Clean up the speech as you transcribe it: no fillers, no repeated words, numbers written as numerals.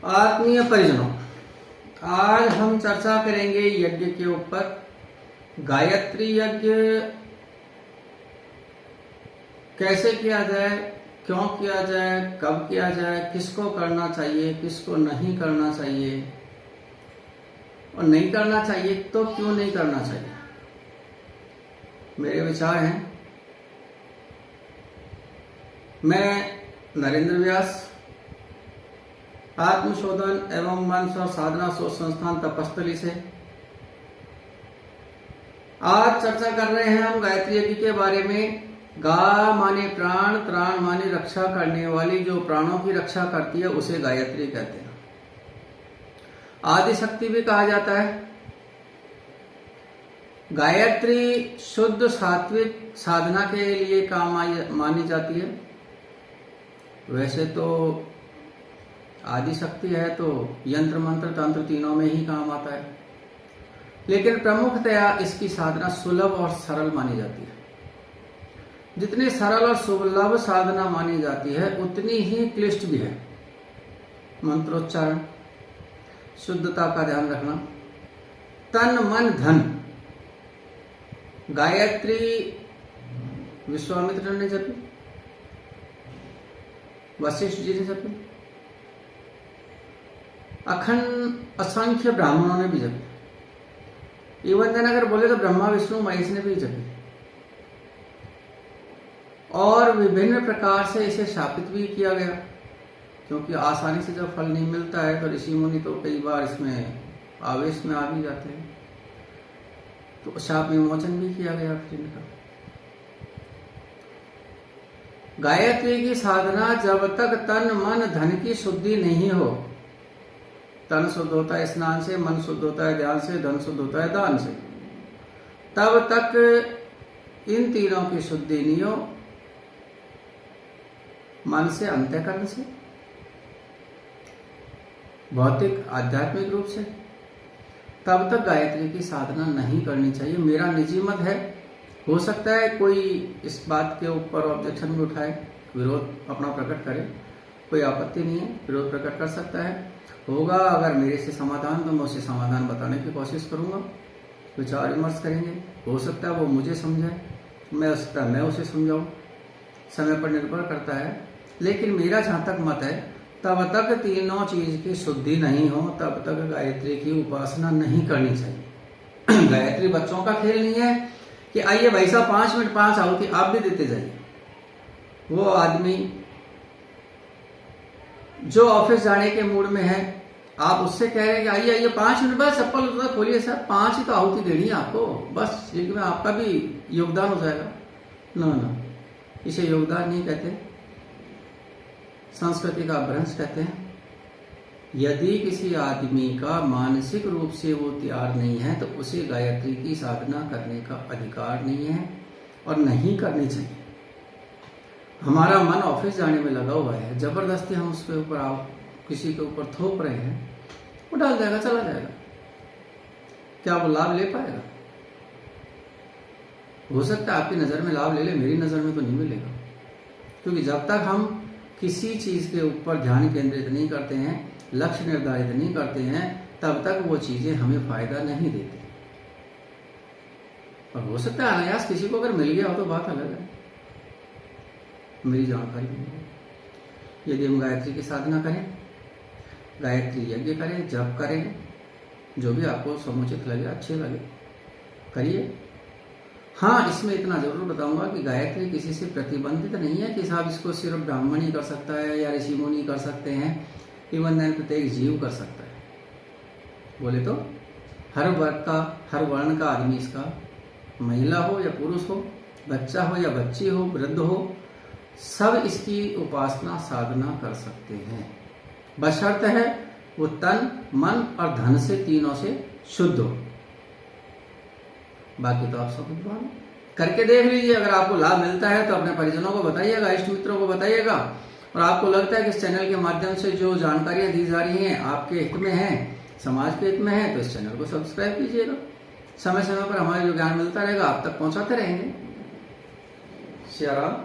आत्मीय परिजनों, आज हम चर्चा करेंगे यज्ञ के ऊपर। गायत्री यज्ञ कैसे किया जाए, क्यों किया जाए, कब किया जाए, किसको करना चाहिए, किसको नहीं करना चाहिए, और नहीं करना चाहिए तो क्यों नहीं करना चाहिए। मेरे विचार हैं। मैं नरेंद्र व्यास, आत्मशोधन एवं मंच और साधना शोध संस्थान तपस्थली से आज चर्चा कर रहे हैं हम गायत्री यज्ञ के बारे में। गा माने प्राण, त्राण माने रक्षा करने वाली, जो प्राणों की रक्षा करती है उसे गायत्री कहते हैं। आदि शक्ति भी कहा जाता है। गायत्री शुद्ध सात्विक साधना के लिए काम मानी जाती है। वैसे तो आदि शक्ति है तो यंत्र मंत्र तंत्र तीनों में ही काम आता है, लेकिन प्रमुखतया इसकी साधना सुलभ और सरल मानी जाती है। जितनी सरल और सुलभ साधना मानी जाती है उतनी ही क्लिष्ट भी है। मंत्रोच्चारण, शुद्धता का ध्यान रखना, तन मन धन। गायत्री विश्वामित्र ने जपी, वशिष्ठ जी ने जपी, अखंड असंख्य ब्राह्मणों ने भी जपी। इवन देन अगर बोले तो ब्रह्मा विष्णु महेश ने भी जपी, और विभिन्न प्रकार से इसे शापित भी किया गया, क्योंकि आसानी से जब फल नहीं मिलता है तो ऋषि मुनि तो कई बार इसमें आवेश में आ भी जाते हैं, तो शाप विमोचन भी किया गया इनका। गायत्री की साधना जब तक तन मन धन की शुद्धि नहीं हो, तन शुद्ध होता है स्नान से, मन शुद्ध होता है ध्यान से, धन शुद्ध होता है दान से, तब तक इन तीनों की शुद्धि नहीं हो, मन से, अंतःकरण से, भौतिक आध्यात्मिक रूप से, तब तक गायत्री की साधना नहीं करनी चाहिए। मेरा निजी मत है। हो सकता है कोई इस बात के ऊपर ऑब्जेक्शन भी उठाए, विरोध अपना प्रकट करे, कोई आपत्ति नहीं है, विरोध प्रकट कर सकता है। होगा अगर मेरे से समाधान तो मैं उसे समाधान बताने की कोशिश करूंगा, विचार विमर्श करेंगे। हो सकता है वो मुझे समझाए, मैं उसे समझाऊं, समय पर निर्भर करता है। लेकिन मेरा जहां तक मत है, तब तक तीनों चीज की शुद्धि नहीं हो तब तक गायत्री की उपासना नहीं करनी चाहिए। गायत्री बच्चों का खेल नहीं है कि आइए भाई साहब 5 मिनट 5 आहुति आप भी देते जाइए। वो आदमी जो ऑफिस जाने के मूड में है, आप उससे कह रहे हैं कि आइए आइए 5 मिनट बाद चप्पल उतर खोलिए सर, 5 ही तो आहुति देनी है आपको, बस एक में आपका भी योगदान हो जाएगा। ना, इसे योगदान नहीं कहते, संस्कृति का भ्रंश कहते हैं। यदि किसी आदमी का मानसिक रूप से वो तैयार नहीं है तो उसे गायत्री की साधना करने का अधिकार नहीं है और नहीं करनी चाहिए। हमारा मन ऑफिस जाने में लगा हुआ है, जबरदस्ती हम उसके ऊपर किसी के ऊपर थोप रहे हैं, वो डाल जाएगा, चला जाएगा। क्या वो लाभ ले पाएगा? हो सकता है आपकी नजर में लाभ ले ले, मेरी नजर में तो नहीं मिलेगा। क्योंकि जब तक हम किसी चीज के ऊपर ध्यान केंद्रित नहीं करते हैं, लक्ष्य निर्धारित नहीं करते हैं, तब तक वो चीजें हमें फायदा नहीं देती। और हो सकता है अनायास किसी को अगर मिल गया हो तो बात अलग है, मेरी जानकारी नहीं है। यदि हम गायत्री की साधना करें, गायत्री यज्ञ करें, जप करें, जो भी आपको समुचित लगे, अच्छे लगे, करिए। हाँ, इसमें इतना जरूर बताऊंगा कि गायत्री किसी से प्रतिबंधित नहीं है कि साहब इसको सिर्फ ब्राह्मण ही कर सकता है या ऋषि मुनि कर सकते हैं। इवन देन प्रत्येक जीव कर सकता है। बोले तो हर वर्ग का, हर वर्ण का आदमी इसका, महिला हो या पुरुष हो, बच्चा हो या बच्ची हो, वृद्ध हो, सब इसकी उपासना साधना कर सकते हैं, बशर्ते है वो तन मन और धन से, तीनों से शुद्ध हो। बाकी तो आप सब विद्वान करके देख लीजिए। अगर आपको लाभ मिलता है तो अपने परिजनों को बताइएगा, इष्ट मित्रों को बताइएगा। और आपको लगता है कि इस चैनल के माध्यम से जो जानकारियां दी जा रही हैं आपके हित में है, समाज के हित में है, तो इस चैनल को सब्सक्राइब कीजिएगा। समय समय पर हमारे जो ज्ञान मिलता रहेगा आप तक पहुंचाते रहेंगे। श्री राम।